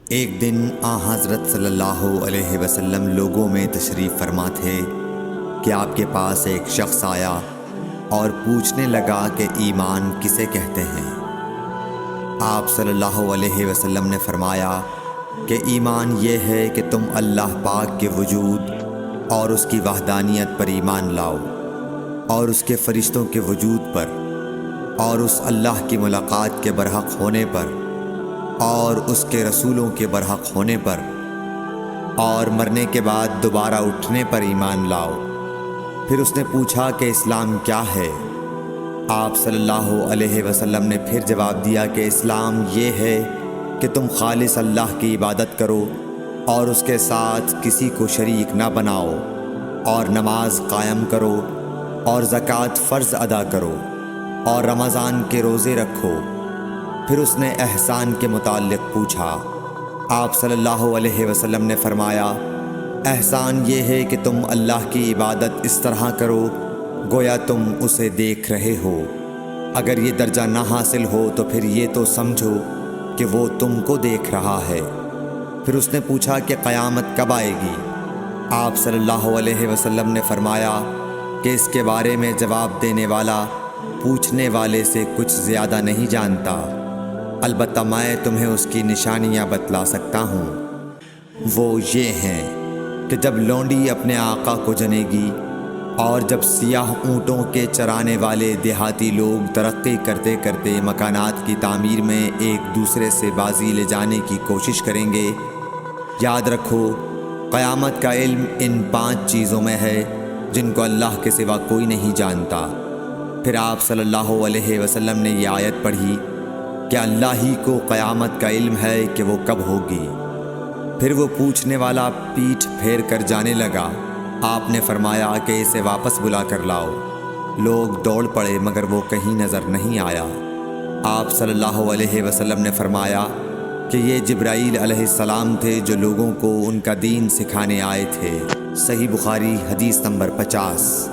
ایک دن حضرت صلی اللہ علیہ وسلم لوگوں میں تشریف فرما تھے کہ آپ کے پاس ایک شخص آیا اور پوچھنے لگا کہ ایمان کسے کہتے ہیں۔ آپ صلی اللہ علیہ وسلم نے فرمایا کہ ایمان یہ ہے کہ تم اللہ پاک کے وجود اور اس کی وحدانیت پر ایمان لاؤ، اور اس کے فرشتوں کے وجود پر، اور اس اللہ کی ملاقات کے برحق ہونے پر، اور اس کے رسولوں کے برحق ہونے پر، اور مرنے کے بعد دوبارہ اٹھنے پر ایمان لاؤ۔ پھر اس نے پوچھا کہ اسلام کیا ہے؟ آپ صلی اللہ علیہ وسلم نے پھر جواب دیا کہ اسلام یہ ہے کہ تم خالص اللہ کی عبادت کرو اور اس کے ساتھ کسی کو شریک نہ بناؤ، اور نماز قائم کرو، اور زکوٰۃ فرض ادا کرو، اور رمضان کے روزے رکھو۔ پھر اس نے احسان کے متعلق پوچھا۔ آپ صلی اللہ علیہ وسلم نے فرمایا، احسان یہ ہے کہ تم اللہ کی عبادت اس طرح کرو گویا تم اسے دیکھ رہے ہو۔ اگر یہ درجہ نہ حاصل ہو تو پھر یہ تو سمجھو کہ وہ تم کو دیکھ رہا ہے۔ پھر اس نے پوچھا کہ قیامت کب آئے گی؟ آپ صلی اللہ علیہ وسلم نے فرمایا کہ اس کے بارے میں جواب دینے والا پوچھنے والے سے کچھ زیادہ نہیں جانتا، البتہ میں تمہیں اس کی نشانیاں بتلا سکتا ہوں۔ وہ یہ ہیں کہ جب لونڈی اپنے آقا کو جنے گی، اور جب سیاہ اونٹوں کے چرانے والے دیہاتی لوگ ترقی کرتے کرتے مکانات کی تعمیر میں ایک دوسرے سے بازی لے جانے کی کوشش کریں گے، یاد رکھو قیامت کا علم ان 5 چیزوں میں ہے جن کو اللہ کے سوا کوئی نہیں جانتا۔ پھر آپ صلی اللہ علیہ وسلم نے یہ آیت پڑھی کہ اللہ ہی کو قیامت کا علم ہے کہ وہ کب ہوگی۔ پھر وہ پوچھنے والا پیٹھ پھیر کر جانے لگا۔ آپ نے فرمایا کہ اسے واپس بلا کر لاؤ۔ لوگ دوڑ پڑے مگر وہ کہیں نظر نہیں آیا۔ آپ صلی اللہ علیہ وسلم نے فرمایا کہ یہ جبرائیل علیہ السلام تھے جو لوگوں کو ان کا دین سکھانے آئے تھے۔ صحیح بخاری حدیث نمبر 50۔